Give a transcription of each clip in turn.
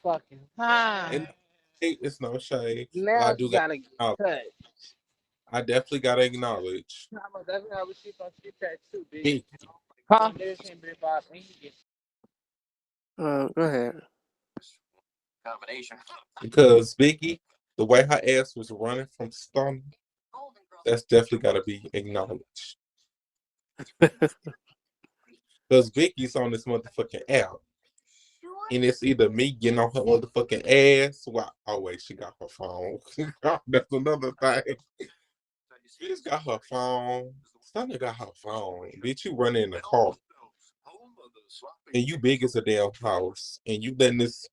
fucking time. And it's no shade, but I Now do she got. gotta get To cut. I definitely gotta acknowledge I'm gonna definitely have a sheep on sheep that too, bitch. Vicky Huh? This ain't been Bob and he gets Go ahead. because Vicky, the way her ass was running from Stunner, that's definitely gotta be acknowledged. Because Vicky's on this motherfucking app. And it's either me getting on her motherfucking ass. Well, oh wait, she got her phone. That's another thing. She's got her phone. Stunner got her phone. Bitch, you running in the car. And you big as a damn house. And you letting this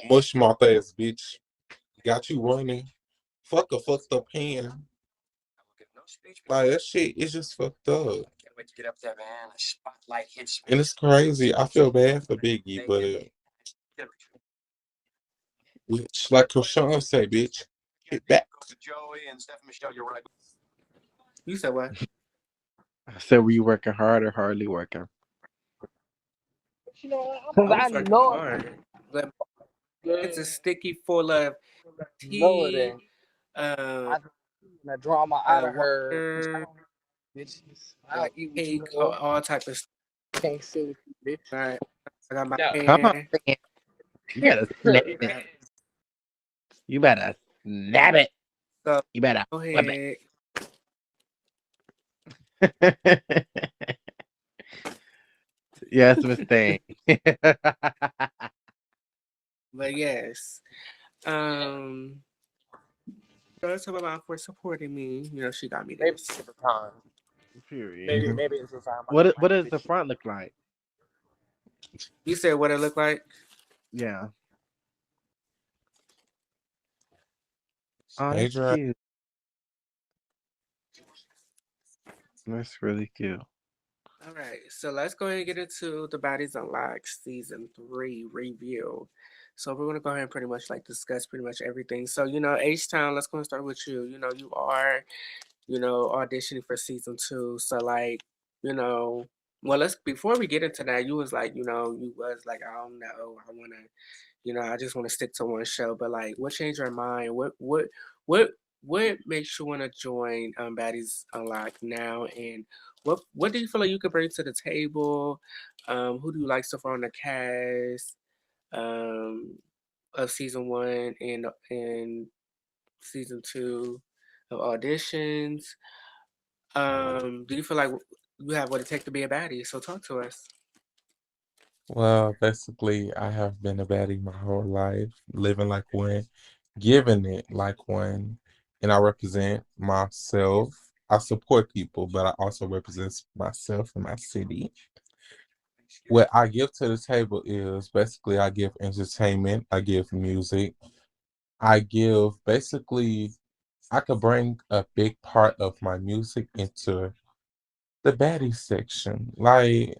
mush mouth ass bitch got you running. Fuck a fucked up hand. Like that shit is just fucked up. And it's crazy. I feel bad for Biggie, but which like Krishan say, bitch, hit back. You said what? I said, were you working hard or hardly working? you know what? I Cause I was working know hard. But it's a good. sticky full of Know it tea, ain't. uh, I the drama out of her. water, Bitches. I don't like eat with you cake, no all, more. all type of stuff. Can't sit with you, bitch. Right. I got my Yeah. Come on, pen. man. You gotta snap it. Right. You better snap it. So You better go flip ahead. it. Yes, Miss Thing. But yes. Um let's talk about for supporting me. You know, she got me Maybe this. it's the time. Period. Maybe Mhm. maybe it's the time. What does the front look like? You said what it looked like? Yeah. Oh, Hey, that's Dre. cute. That's really cute. All right, so let's go ahead and get into the Baddies Unlocked season 3 review. So we're gonna go ahead and pretty much like discuss pretty much everything. So H Town, let's go and start with you. You are auditioning for season 2. So like, you know, well, let's before we get into that, you was like, you was like, I don't know, I wanna, I just want to stick to one show. But like, what changed your mind? What what makes you want to join Baddies Unlocked now? And what do you feel like you could bring to the table? Who do you like so far on the cast um, of season 1 and season 2 of auditions? Do you feel like you have what it takes to be a baddie? So talk to us. Well, basically, I have been a baddie my whole life, living like one, giving it like one, and I represent myself. I support people, but I also represent myself and my city. What I give to the table is basically I give entertainment, I give music, I give basically I could bring a big part of my music into the baddie section. Like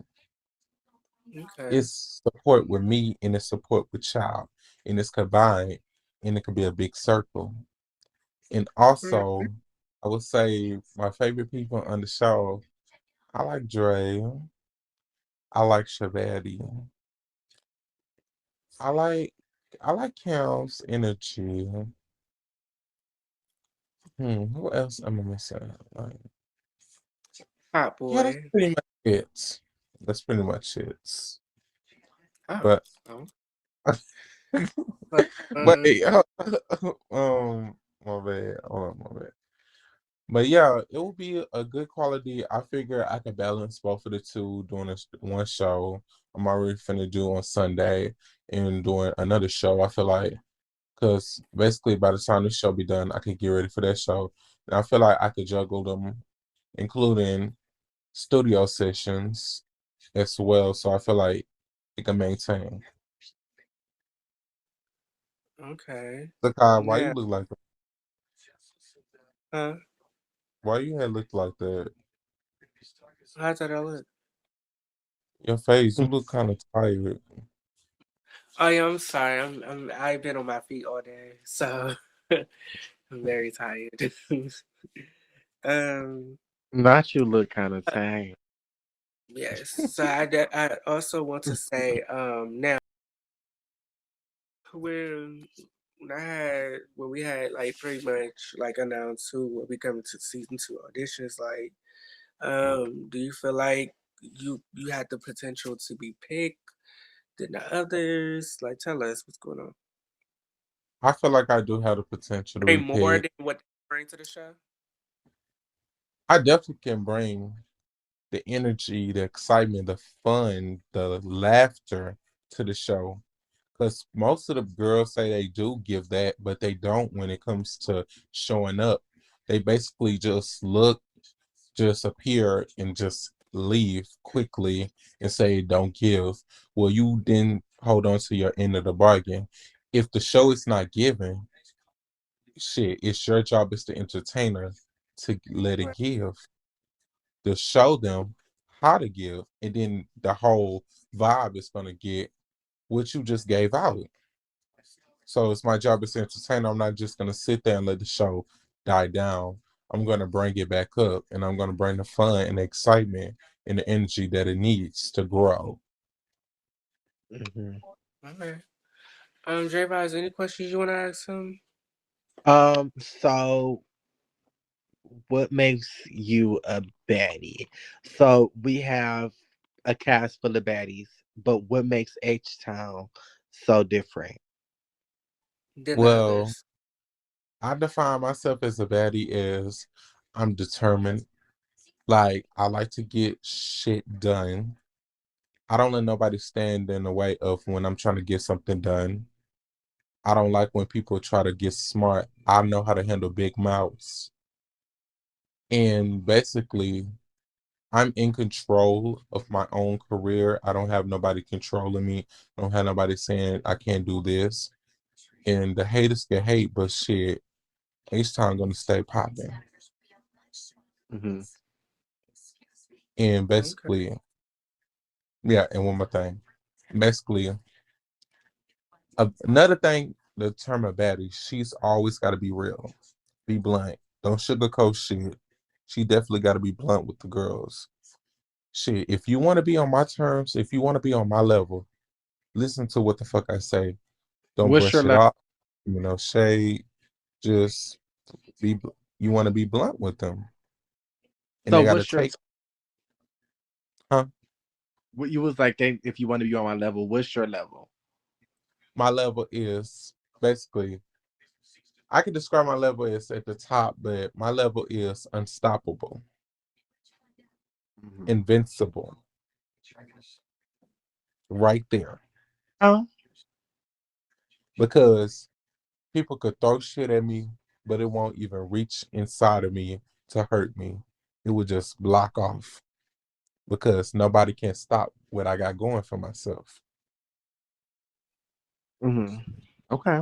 Okay. it's support with me and it's support with child and it's combined and it could be a big circle. And Mm, also I would say my favorite people on the show, I like Dre, I like Shabaddy, I like I like Cam's energy. Who else am I missing? Like, Hot yeah, that's boy. pretty much it. That's pretty much it. Oh. But Oh. But, wait, my bad. Hold on, my bad. But yeah, it will be a good quality. I figure I can balance both of the two doing this one show. I'm already finna do on Sunday and doing another show. I feel like because basically by the time this show be done, I can get ready for that show. And I feel like I could juggle them, including studio sessions as well. So I feel like it can maintain. okay. Sakai, why you Now, look like that? huh? Why you had look like that? How's that all look? Your face, you look kind of tired. Oh yeah, I'm sorry. I've been on my feet all day, so I'm very tired. um, Not you look kind of tang. yes. So I also want to say now when when we had like pretty much like announced who will be coming to season 2 auditions, like do you feel like you had the potential to be picked than the others? Like tell us what's going on. I feel like I do have the potential to be Bring more picked. than what they bring to the show? I definitely can bring the energy, the excitement, the fun, the laughter to the show. Because most of the girls say they do give that, but they don't when it comes to showing up. They basically just look, just appear, and just leave quickly and say don't give. Well, you didn't hold on to your end of the bargain. If the show is not given, shit, it's your job as the entertainer to let it Right. give, to show them how to give, and then the whole vibe is gonna get what you just gave out. So it's my job as an entertainer. I'm not just gonna sit there and let the show die down. I'm gonna bring it back up, and I'm gonna bring the fun and the excitement and the energy that it needs to grow. Hmm. Okay. J Vibes, any questions you want to ask him? So what makes you a baddie? So we have a cast full of baddies, but what makes H Town so different? Than the Well, others. I define myself as a baddie as I'm determined. Like I like to get shit done. I don't let nobody stand in the way of when I'm trying to get something done. I don't like when people try to get smart. I know how to handle big mouths. And basically, I'm in control of my own career. I don't have nobody controlling me. I don't have nobody saying I can't do this. And the haters can hate, but shit, each time gonna stay popping. Hmm. And Okay. basically, yeah, and one more thing. Basically, another thing, the term of baddie, she's always got to be real, be blunt. Don't sugarcoat shit. She definitely got to be blunt with the girls. Shit, if you want to be on my terms, if you want to be on my level, listen to what the fuck I say. Don't What's your brush it level? off. Shade. Just be. You want to be blunt with them, and So they got to what's your take. Huh? what you was like? If you want to be on my level, what's your level? My level is basically. I can describe my level as at the top, but my level is unstoppable, Hmm. invincible, right there. Oh. Because people could throw shit at me, but it won't even reach inside of me to hurt me. It would just block off because nobody can stop what I got going for myself. Hmm. Okay.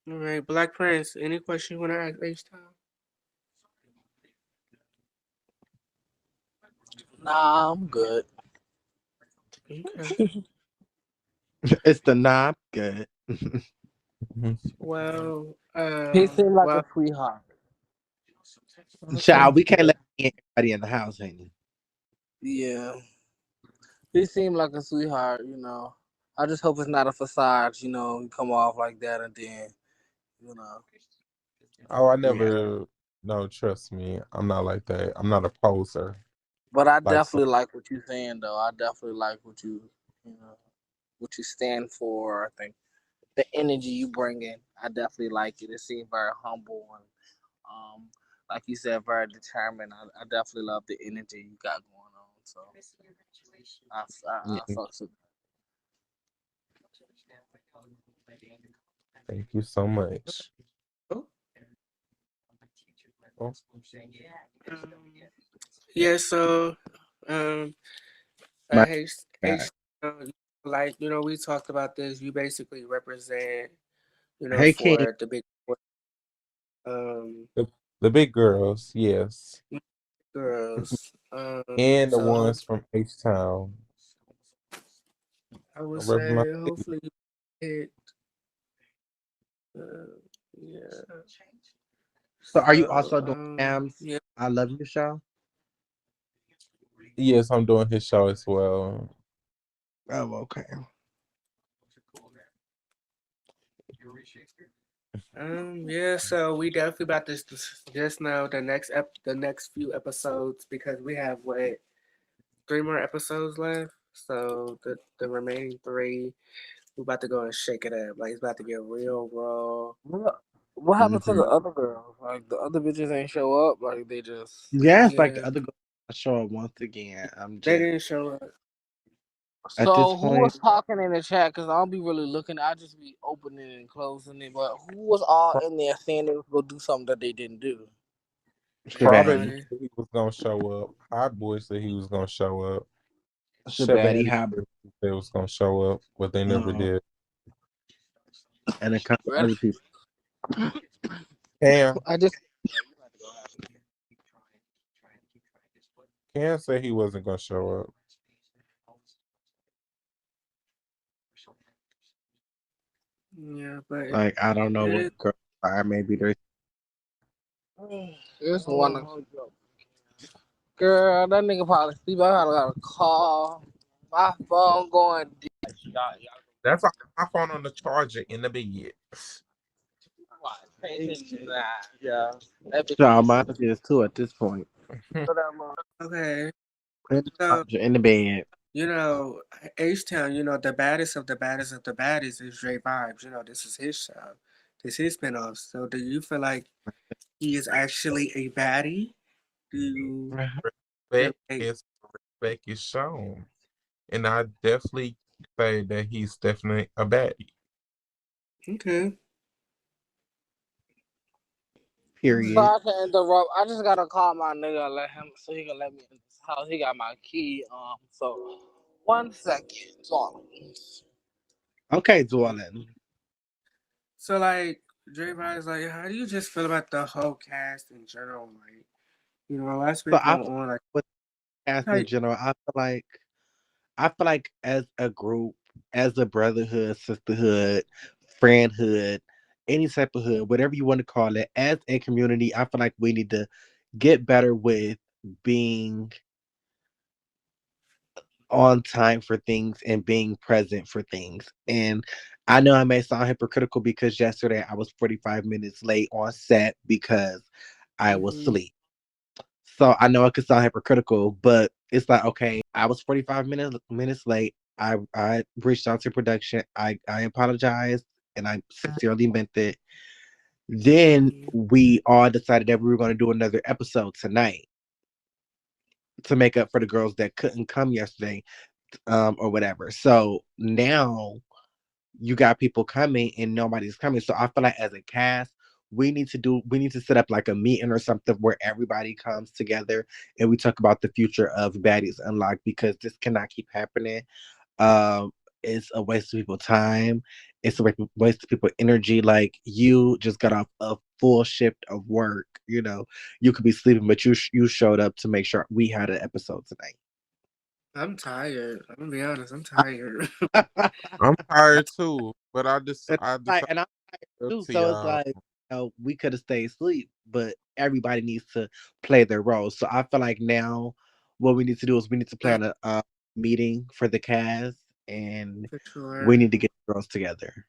All right. Black Prince, any question you want to ask H Town? Nah, I'm good. Okay. It's the knob. Good. Mhm. Well, He seemed like a well, sweetheart. Okay. Child, we can't let everybody in the house, honey. Yeah, he seemed like a sweetheart. I just hope it's not a facade. You come off like that and then you know. Oh, I Yeah. never. No, trust me. I'm not like that. I'm not a poser. But I Like some. definitely like what you're saying, though. I definitely like you know, what you stand for. I think the energy you bring in, I definitely like it. It seems very humble and, um, like you said, very determined. I definitely love the energy you got going on. So I Yeah. fucks with. Thank you so much. oh, Oh, um, yeah. So, um, My H God. H, like we talked about this. You basically represent, Hey, King. for the big, um, the, the big girls, yes, girls. and the So ones from H Town. I would I rep my say city. hopefully you hit. Uh, yeah. So, are you So also doing Sam's yeah. I Love You show? Yes, I'm doing his show as well. Oh, okay. Yeah, so we definitely about to just know the next few episodes because we have what 3 more episodes left. So the remaining three, we about to go and shake it up. Like it's about to get real raw. What happened to Hmm. the other girls? Like the other bitches ain't show up. Like they just. Yeah, it's like Yeah, the other girl show up once again. I'm they just didn't show up. at this So who point. was talking in the chat? Cause I don't be really looking. I just be opening and closing it. But who was all in there saying they was gonna do something that they didn't do? Crybaby Shabatti. Everybody. said he was gonna show up. Hot Boy said he was gonna show up. Shabatti, Shabady how said they was gonna show up, but they never um, did. and a couple Ready? other people. Cam, I just Cam said he wasn't gonna show up. Yeah, but Like I don't know it what is. girl are. Maybe there's it's one girl. That nigga probably sleep. I got a call. My phone going dead. Y'all That's all, my phone on the charger in the bed. watch. Pay attention to that. Yeah. That bitch Shawn is Michaels too at this point. for that long. Okay, In the so charger, in the bed. you know, H Town. You know, the baddest of the baddest of the baddies is Dre Vibes. You know, this is his show. This is his spinoff. So, do you feel like he is actually a baddie? Do you feel Respect like is respect is shown, and I definitely say that he's definitely a baddie. okay? All right. Period. Sorry to interrupt. I just gotta call my nigga and let him so he can let me in his house. He got my key. So 1 second. So, Okay, Dwalin. So like Dre Vibes, like, how do you just feel about the whole cast in general? Like, you know, last So week I went feel on like, with cast how in you, general, I feel like as a group, as a brotherhood, sisterhood, friendhood, any type of hood, whatever you want to call it, as a community, I feel like we need to get better with being on time for things and being present for things. And I know I may sound hypocritical because yesterday I was 45 minutes late on set because I was mm-hmm. asleep. So I know it could sound hypocritical, but it's like, okay, I was 45 minutes late. I reached out to production. I apologized and I sincerely meant it. Then Mm-hmm. we all decided that we were going to do another episode tonight to make up for the girls that couldn't come yesterday, or whatever. So now you got people coming and nobody's coming. So I feel like as a cast, we need to set up like a meeting or something where everybody comes together and we talk about the future of Baddies Unlocked because this cannot keep happening. Um, it's a waste of people's time. It's a waste of people's energy. Like you just got off a full shift of work. You know, you could be sleeping, but you showed up to make sure we had an episode tonight. I'm tired. I'm gonna be honest. I'm tired. I'm tired too, but And I like, decided and I'm up too. to So it's y'all. like, we could have stayed asleep, but everybody needs to play their role. So I feel like now what we need to do is we need to Like, plan a meeting for the cast and for we sure. need to get the girls together.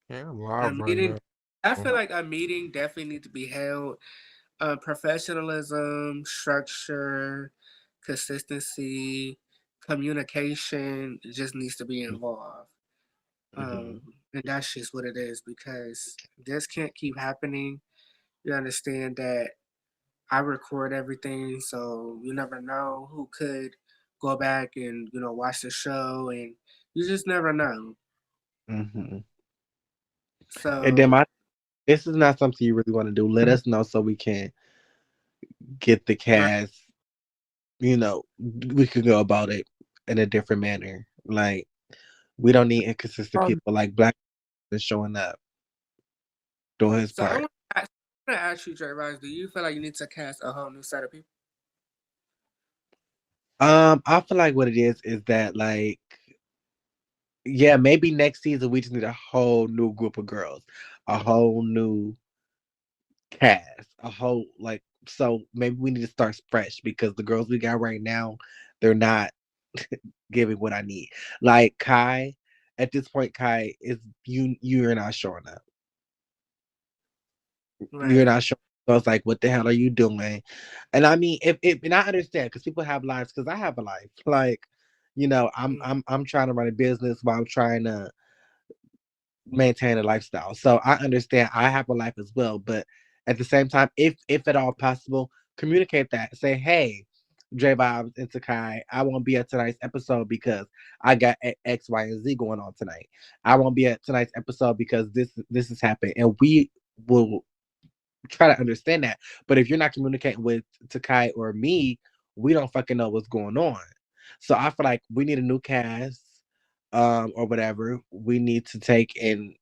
Yeah, I'm A live right meeting. now. I feel like a meeting definitely need to be held. Professionalism, structure, consistency, communication just needs to be involved. Hmm. And that's just what it is because this can't keep happening. You understand that I record everything, so you never know who could go back and watch the show, and you just never know. Hmm. And then So my this is not something you really want to do. Let us know so we can get the right, cast. You know, we could go about it in a different manner. Like we don't need inconsistent Oh, people. Like Black is showing up, doing his so I part. want to ask you, Jay Rice, do you feel like you need to cast a whole new set of people? I feel like what it is that like, yeah, maybe next season we just need a whole new group of girls, a whole new cast, a whole like. So maybe we need to start fresh because the girls we got right now, they're not giving what I need. Like Kai. at this point, Kai, is you're not showing up. You're Right. not showing up. So it's like, what the hell are you doing? And I mean, if and I understand because people have lives, because I have a life. Like, Mm, I'm trying to run a business while I'm trying to maintain a lifestyle. So I understand I have a life as well, but at the same time, if at all possible, communicate that. Say, hey, J Vibes and Takai, I won't be at tonight's episode because I got X, Y, and Z going on tonight. I won't be at tonight's episode because this has happened, and we will try to understand that. But if you're not communicating with Takai or me, we don't fucking know what's going on. So I feel like we need a new cast, or whatever. We need to take and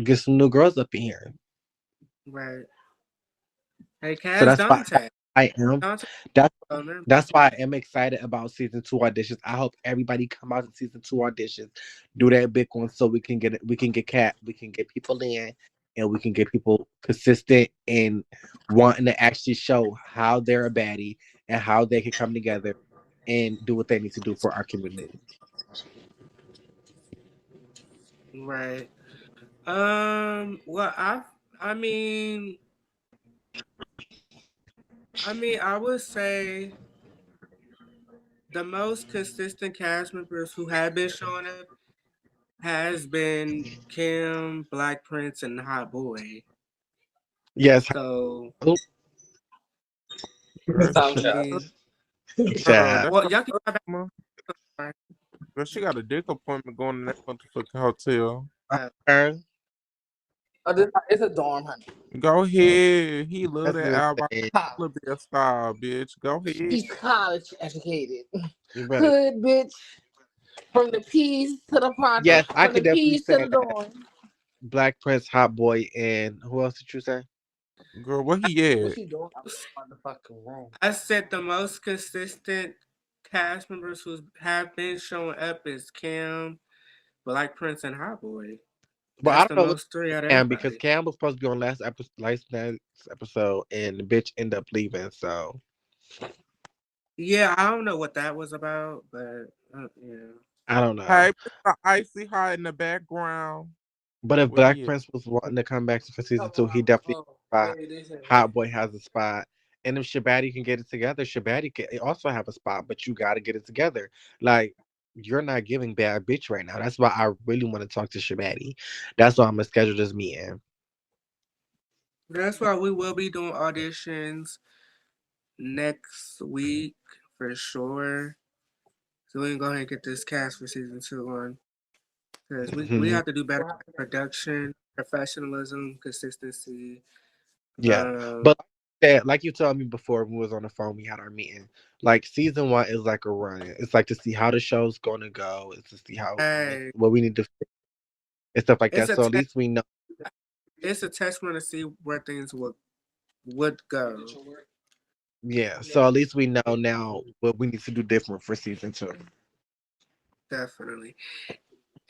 get some new girls up in here. right. Hey, So Cass that's why Dante. I am. Dante. That's Oh, never that's why I am excited about season 2 auditions. I hope everybody come out to season 2 auditions, do that big one, so we can get people in, and we can get people consistent and wanting to actually show how they're a baddie and how they can come together and do what they need to do for our community. right. Well, I mean, I would say the most consistent cast members who have been showing up has been Kim, Black Prince, and Hot Boy. Yes, So, Girl, Sound I check. mean, girl, child. that's well, the y'all can first come back. one. Girl, she got a dick appointment going to that motherfucking hotel. Her, Oh, it's a dorm, honey. Go ahead. He love that's that what album. I'm saying. Little bit of style, bitch. Go ahead. She's college educated. You better. Hood bitch. From the P's to the project. Yes, I From the could definitely P's to say the that. dorm. Black Prince, Hot Boy, and who else did you say? Girl, where he What's at? she doing? I'm the fucking room. I said the most consistent cast members who have been showing up is Kim, Black Prince, and Hot Boy. Well, I That's don't the know what most three out of Cam because everybody. Cam was supposed to be on last episode, and the bitch ended up leaving. So Yeah, I don't know what that was about, but yeah. I don't know. Hey, Mr. Icy High in the background. But if Where Black he at? Prince was wanting to come back for season Come 2, he on. definitely Oh, has a spot. maybe this is Hot Boy has a spot, and if Shabatti can get it together, Shabatti can also have a spot. But you got to get it together. Like you're not giving bad bitch right now. That's why I really want to talk to Shabatti. That's why I'm gonna schedule this meeting. That's why we will be doing auditions next week for sure. So we can go ahead and get this cast for season 2 on. Because we have to do better what happened. production, professionalism, consistency. Yeah, Um, but like you told me before when we was on the phone, we had our meeting. Like season 1 is like a run. It's like to see how the show's gonna go. It's to see how hey, what we need to fix and stuff like it's that. a So at test. least we know. It's a test run to see where things would go. Yeah. So at least we know now what we need to do different for season 2. Definitely,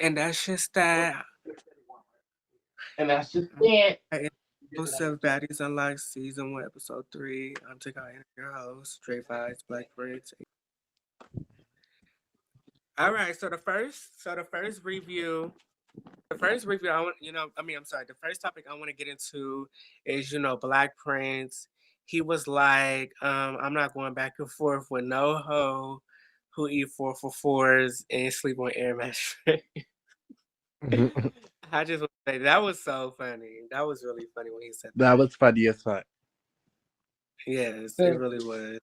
and that's just that. And that's just it. I host of Baddies Unlocked Season 1, Episode 3. I'm Takai, your host, Dre Vibes, Black Prince. All right, so the first review, I want, I'm sorry, the first topic I want to get into is, Black Prince. He was like, I'm not going back and forth with no hoe who eat 4 for 4s and sleep on air mattress. I just want to say that was so funny. That was really funny when he said That that. was funny as fuck. Yes, it really was.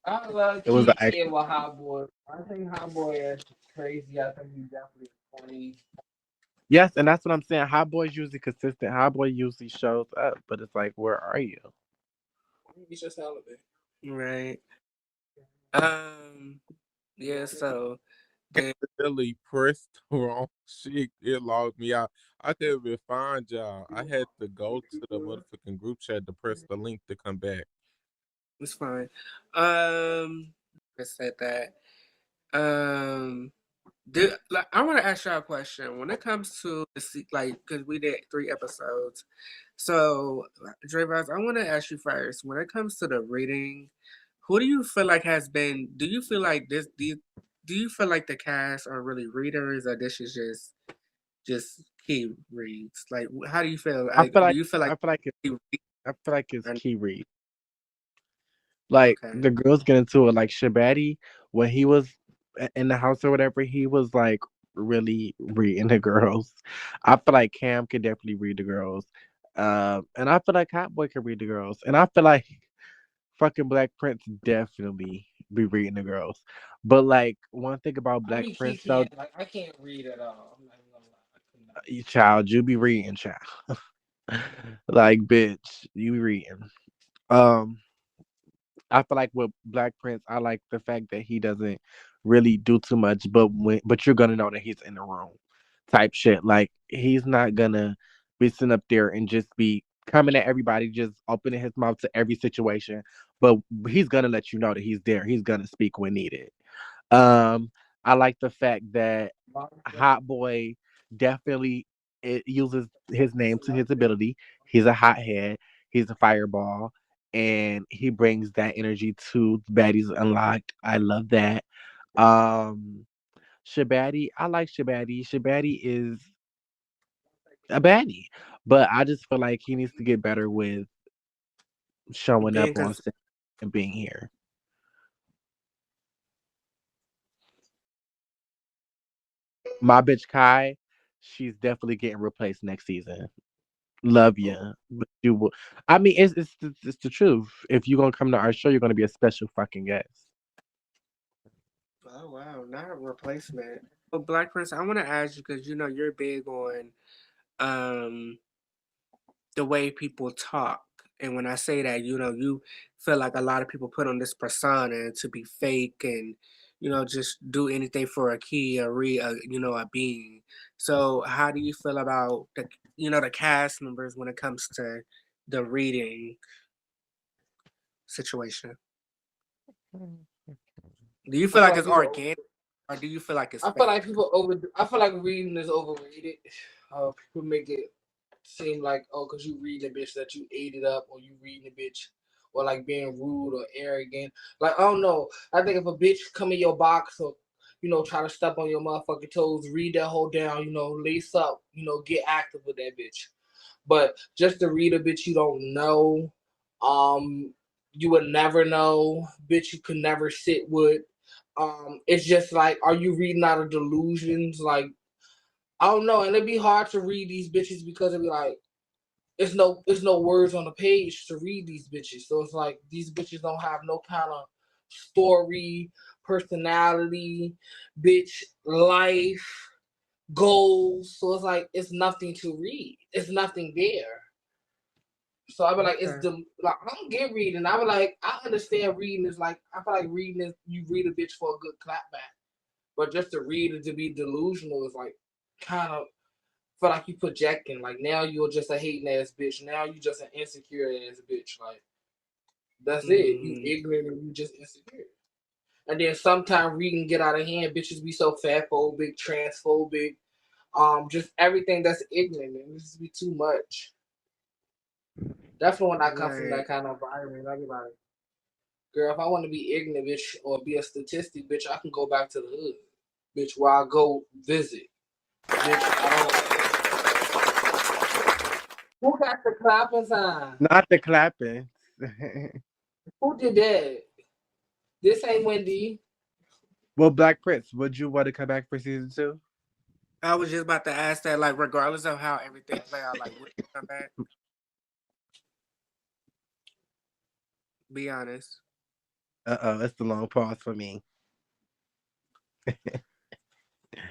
I love It was an keep act- it with Hot Boy. I think Hot Boy is crazy. I think he's definitely funny. yes, and that's what I'm saying. Hot Boy's usually consistent. Hot Boy usually shows up, but it's like, where are you? He's just elevated. Right. Um. Yeah. So the Really pressed the wrong shit. It logged me out. I couldn't even find y'all. I had to go to the motherfucking group chat to press the link to come back. it's fine. I said that. Um. I want to ask y'all a question. When it comes to because we did 3 episodes, so Dre Vibes, I want to ask you first. When it comes to the reading, who do you feel like has been? Do you feel like do you feel like the cast are really readers, or this is just key reads? Like, how do you feel? I Like, feel do like you feel like I feel like it, key read? I feel like it's key read. Like Okay, the girls get into it. Like Shabaddy, when he was in the house or whatever, he was like really reading the girls. I feel like Cam could definitely read the girls. And I feel like Hot Boy could read the girls. And I feel like fucking Black Prince definitely be reading the girls. But like one thing about I Black be Prince though, Kiki, like I can't read at all. I'm not even gonna lie. I could not. you child, you be reading, child. Like bitch, you be reading. Um, I feel like with Black Prince, I like the fact that he doesn't really do too much, but you're gonna know that he's in the room, type shit. Like he's not gonna be sitting up there and just be coming at everybody, just opening his mouth to every situation. But he's gonna let you know that he's there. He's gonna speak when needed. I like the fact that Hot Boy definitely it uses his name to his ability. He's a hothead. He's a fireball, and he brings that energy to Baddies Unlocked. I love that. Um, Shabaddy, I like Shabaddy. Shabaddy is a baddie, but I just feel like he needs to get better with showing being up on cons- set and being here. My bitch Kai, she's definitely getting replaced next season. Love you, but you will. I mean, it's the truth. If you're gonna come to our show, you're gonna be a special fucking guest. oh wow, not a replacement. Well, Black Prince, I want to ask you because you're big on um the way people talk. And when I say that, you feel like a lot of people put on this persona to be fake and, just do anything for a key, a being. So how do you feel about the cast members when it comes to the reading situation? Do you I feel feel like like it's people. organic or do you feel like it's I feel fake? like people over. I feel like reading is overrated. People make it seem like, oh, cause you read a bitch that you ate it up, or you reading a bitch, or like being rude or arrogant. Like I don't know. I think if a bitch come in your box or try to step on your motherfucking toes, read that whole down. Lace up. Get active with that bitch. But just to read a bitch you don't know, um, you would never know, bitch you could never sit with. It's just like, are you reading out of delusions? Like, I don't know, and it'd be hard to read these bitches because it'd be like, it's no words on the page to read these bitches. So it's like these bitches don't have no kind of story, personality, bitch, life, goals. So it's like it's nothing to read. It's nothing there. So I be like, it's Okay. the like I don't get reading. I be like, I understand reading is like I feel like reading is you read a bitch for a good clapback, but just to read it to be delusional is like kind of feel like you projecting. Like now you're just a hating ass bitch. Now you just an insecure ass bitch. Like that's it. You Mm, ignorant and you just insecure. And then sometimes reading get out of hand. Bitches be so fat phobic, transphobic, just everything that's ignorant and this be too much. Definitely when I come from right. that kind of environment, I be like, girl, if I want to be ignorant, bitch, or be a statistic, bitch, I can go back to the hood, bitch, where I go visit, bitch. I don't. Who got the clapping sign? Not the clapping. Who did that? This ain't Wendy. Well, Black Prince, would you want to come back for season two? I was just about to ask that, like, regardless of how everything play out, like, would you come back? Be honest. Oh, that's the long pause for me. I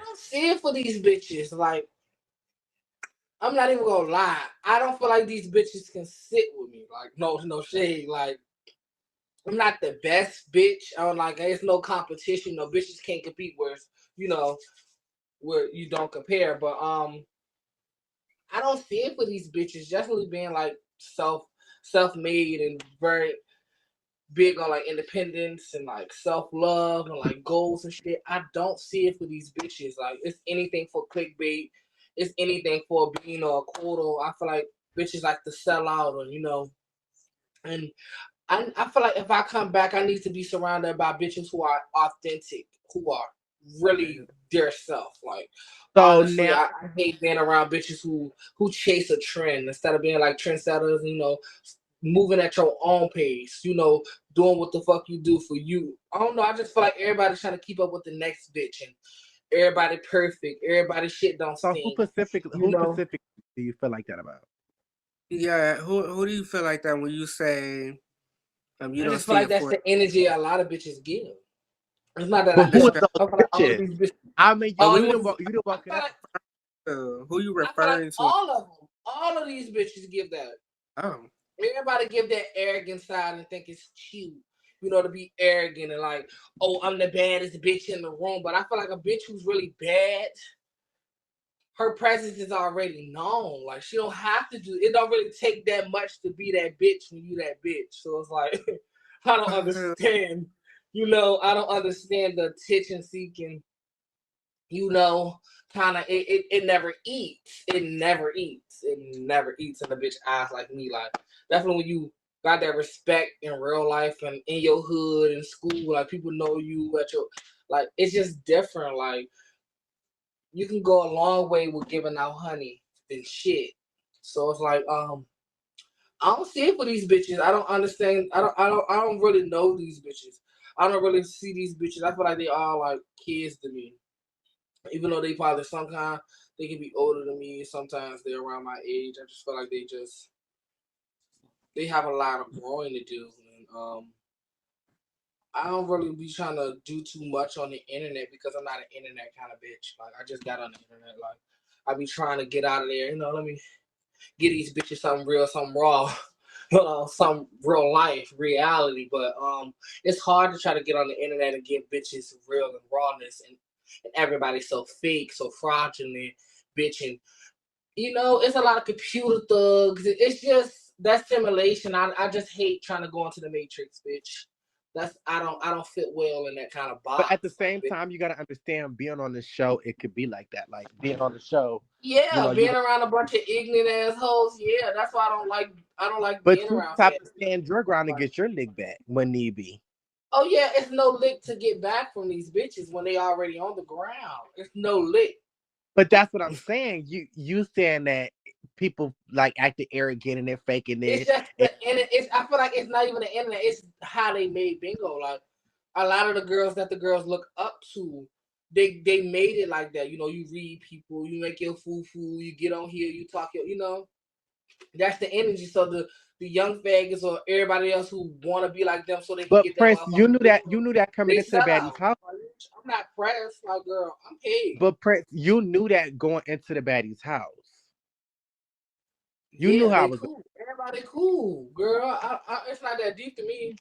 don't see it for these bitches. Like, I'm not even gonna lie. I don't feel like these bitches can sit with me. Like, no shade. Like, I'm not the best bitch. I'm like, there's no competition. No bitches can't compete. You know, where you don't compare. But I don't see it for these bitches. Definitely being like self made and very big on like independence and like self love and like goals and shit. I don't see it for these bitches. Like it's anything for clickbait. It's anything for being a quote. I feel like bitches like to sell out or and I feel like if I come back, I need to be surrounded by bitches who are authentic, who are really their self. Like So honestly, now, I hate being around bitches who chase a trend instead of being like trendsetters. Moving at your own pace. Doing what the fuck you do for you. I don't know. I just feel like everybody's trying to keep up with the next bitch and everybody perfect. Everybody shit don't so stink. You who know. specifically do you feel like that about? Yeah, who do you feel like that when you say you I don't just feel see like it that's for the energy a lot of bitches give. It's not that But who I are the those feel like all of bitches? these bitches. I mean, but All we of want these. you didn't I walk it feel out. like who you I feel like referring to. all of them, all of these bitches give that. Oh, Everybody give that arrogant side and think it's cute. To be arrogant and like, oh, I'm the baddest bitch in the room. But I feel like a bitch who's really bad, her presence is already known. Like she don't have to do. It don't really take that much to be that bitch when you that bitch. So it's like, I don't understand. I don't understand the attention seeking you know, kind of it never eats. It never eats. It never eats in a bitch eyes like me. Like definitely when you got that respect in real life and in your hood and school, like people know you at your like it's just different. Like you can go a long way with giving out honey than shit. So it's like I don't see it for these bitches. I don't understand. I don't really know these bitches. I don't really see these bitches. I feel like they all like kids to me even though they probably sometimes they can be older than me, sometimes they're around my age. I just feel like they have a lot of growing to do, and I don't really be trying to do too much on the internet because I'm not an internet kind of bitch. Like I just got on the internet, like I be trying to get out of there. Let me get these bitches something real, something raw. Some real life reality, but it's hard to try to get on the internet and give bitches real and rawness, and everybody's so fake, so fraudulent, bitch, and it's a lot of computer thugs. It's just that simulation. I just hate trying to go into the matrix, bitch. I don't fit well in that kind of But at the box, like same bitch. time, you gotta understand, being on the show, it could be like that. Like being on the show, Yeah, you being around a bunch of ignorant assholes. Yeah, that's why I don't like. I don't like but being you around have fat to bitches. stand your ground and Like, get your lick back when need be. oh yeah, it's no lick to get back from these bitches when they already on the ground. It's no lick. But that's what I'm saying. You saying that people like acting arrogant and they're faking It's it. just And, the internet. I feel like it's not even the internet. It's how they made bingo. Like a lot of the girls that the girls look up to, they made it like that. You read people, you make your foo foo, you get on here, you talk your. That's the energy. So the young faggots or everybody else who want to be like them, so they can but get that Prince, motherfucking you bingo. knew that coming They into the sell baddies out. house. Like, I'm not pressed. Like girl, I'm paid. But Prince, you knew that going into the baddies house. You knew Yeah, how I they was. cool. Everybody cool, girl. It's not that deep to me.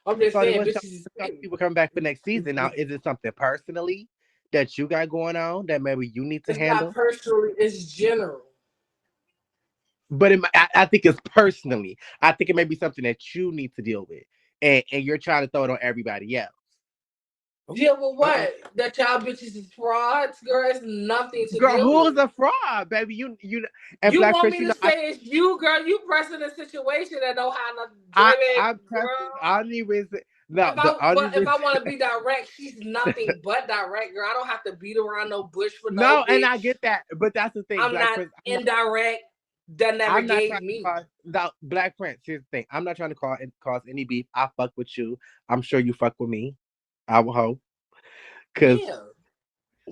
I'm just So then saying, bitches is once petty. people come back for next season, now is it something personally that you got going on that maybe you need to It's not handle? personally, it's general. But I think it's personally. I think it may be something that you need to deal with, and you're trying to throw it on everybody else. Yeah, but uh-oh. what? That y'all bitches is frauds, girl. It's nothing to Girl, deal who's with. a fraud, baby? And You Black want Prince, me to say it's you, girl? You pressing a situation that don't have nothing to do with it, I'm pressing. girl. Only reason, no, the only But if I reason, want to be direct, she's nothing but direct, girl. I don't have to beat around no bush for no no, and I bitch. get that, but that's the thing, I'm Black not Prince. indirect. That never I'm not gave trying to me. cause the Black Prince. Here's the thing. I'm not trying to cause any beef. I fuck with you. I'm sure you fuck with me. I will hope. Cause Yeah.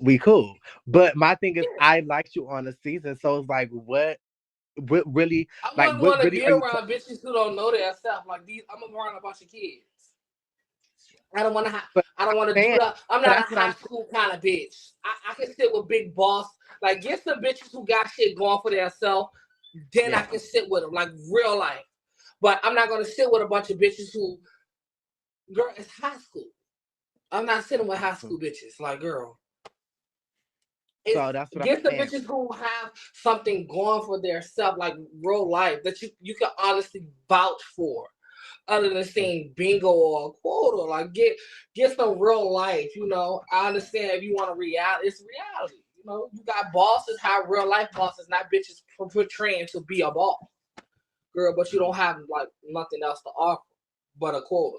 we cool. But my thing is I liked you on the season. So it's like what really I like wouldn't what want to really be are you around bitches who don't know their stuff. Like these, I'm around a bunch of kids. I don't want to. but I don't I'm want to do saying that. I'm but not a that's what high I'm school kind of bitch. I can sit with big boss. Like get some bitches who got shit going for themselves. Then I yeah. can sit with them like real life. But I'm not gonna sit with a bunch of bitches who, girl, it's high school. I'm not sitting with high school bitches. Like, girl, it's So that's what I'm get the saying. bitches who have something going for their self, like real life that you can honestly vouch for. Other than saying bingo or quota, like get some real life. I understand if you want a reality, it's reality. You got bosses, have real life bosses, not bitches portraying to be a boss, girl. But you don't have like nothing else to offer but a quota.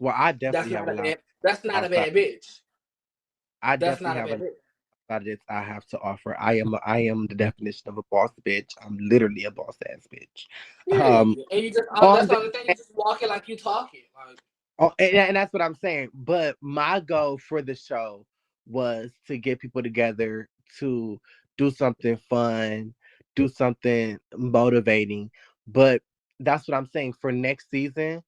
Well, I That's definitely have not a a lot bad. That's not a outside. bad bitch. I That's definitely not a have a bad lot bitch. outside of this I have to offer. I am the definition of a boss bitch. I'm literally a boss ass bitch. Um, Period. And you just on that's the the other thing. You just walking like you talking. Like oh, and that's what I'm saying. But my goal for the show was to get people together to do something fun, do something motivating. But that's what I'm saying for next season.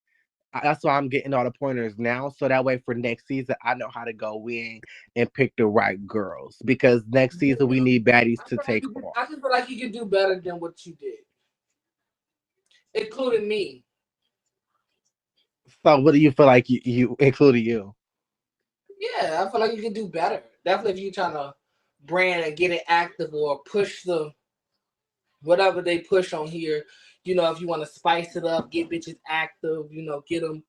That's why I'm getting all the pointers now, so that way for next season I know how to go in and pick the right girls. Because next season we yeah. need baddies I to feel like take you. off. I just feel like you can do better than what you did, including me. So what do you feel like you including you? Yeah, I feel like you can do better. Definitely if you're trying to brand and get it active or push the whatever they push on here. You know, if you want to spice it up, get bitches active. You know, get them.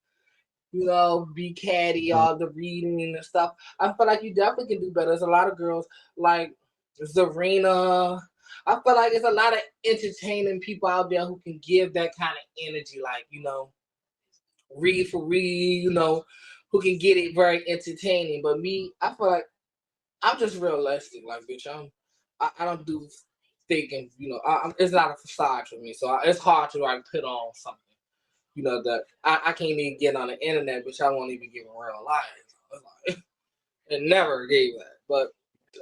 You know, be catty, Mm, all the reading and stuff. I feel like you definitely can do better. There's a lot of girls like Zarina. I feel like there's a lot of entertaining people out there who can give that kind of energy, like, you know, read for read, you know, who can get it very entertaining. But me, I feel like I'm just realistic. Like, bitch, I don't do thinking, you know, it's not a facade for me. So it's hard to like put on something, you know, that I can't even get on the internet, which I won't even give in real life. It's like, it never gave that. But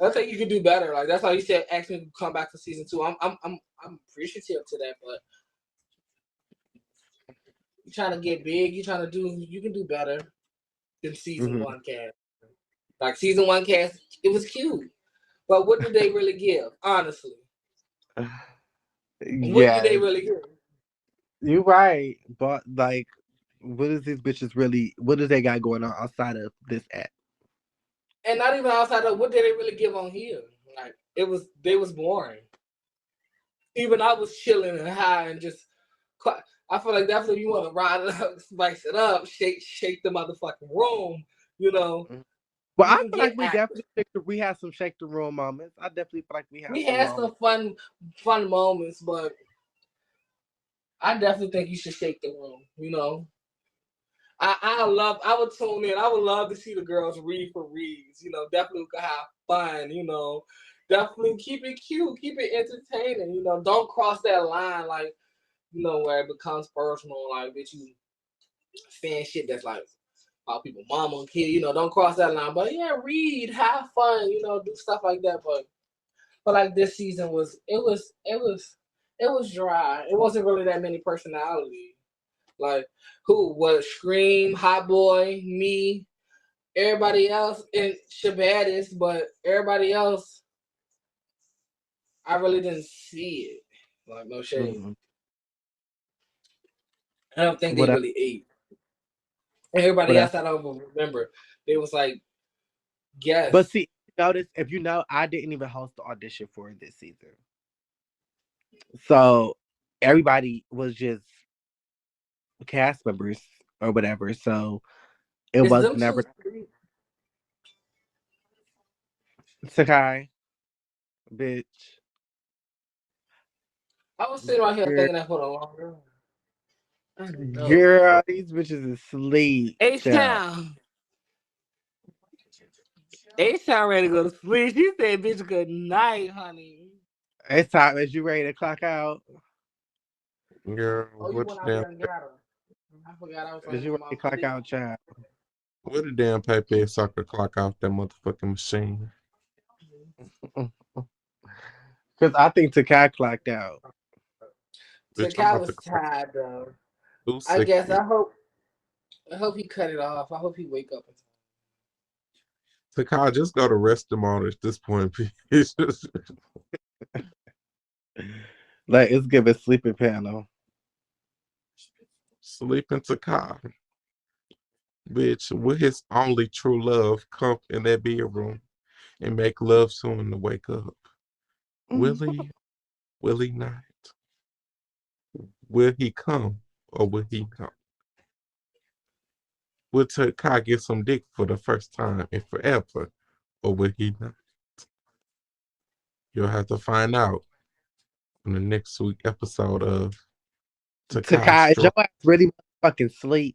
I think you could do better. Like that's how you said, ask me to come back for season two. I'm appreciative to that. But you're trying to get big. You're trying to do. You can do better than season mhm. one cast. Like season one cast, it was cute. But what did they really give? Honestly, what did they Yes, really give? you're right. But like, what is these bitches really? What do they got going on outside of this app? And not even outside of what did they really give on here? Like it was, they was boring. Even I was chilling and high and just. I feel like definitely you want to ride it up, spice it up, shake the motherfucking room. You know, Mhm. Well, you I can feel get like we active. definitely we had some shake the room moments. I definitely feel like we had We some had moments. some fun moments, but I definitely think you should shake the room. You know, I would tune in. I would love to see the girls read for reads. You know, definitely we could have fun. You know, definitely keep it cute, keep it entertaining. You know, don't cross that line like you know where it becomes personal. Like bitch, you saying shit that's like about people, mama and kid. You know, don't cross that line. But yeah, read, have fun. You know, do stuff like that. But like this season was it was dry. It wasn't really that many personalities. Like who was Scream, Hot Boy, me, everybody else, and Shabadis, but everybody else I really didn't see it. Like no shade. Mhm. I don't think they What else? really ate. Everybody What else? else I don't remember. They was like But guess. see, notice if you know, I didn't even host the audition for this season, so everybody was just cast members or whatever. So it It's was them two. never Sakai, bitch. I was sitting right here Girl, thinking that for the longer. I know. girl, these bitches is asleep, H child. Town. H Town ready to go to sleep. She said, bitch, good night, honey. It's time. Is you ready to clock out? Girl, Oh, you what went the out damn there and got her. I forgot I was on Is here you with ready my to clock sleep. out, child? what the damn paper is so I could clock off that motherfucking machine? Because I think Takai clocked out. So Bitch, I'm Cal about to was clock tired though. I guess 260. I hope he cut it off. I hope he wake up. Takai, just go to rest mode at this point, bitch. Just Like, it's give a sleeping panel. sleep in Takai. Bitch, will his only true love come in that bedroom and make love to him to wake up? Will he? Will he not? Will he come or will he not? Will Takai get some dick for the first time and forever or will he not? You'll have to find out in the next week episode of Takai Takai, is Straw. your ass really fucking sleep?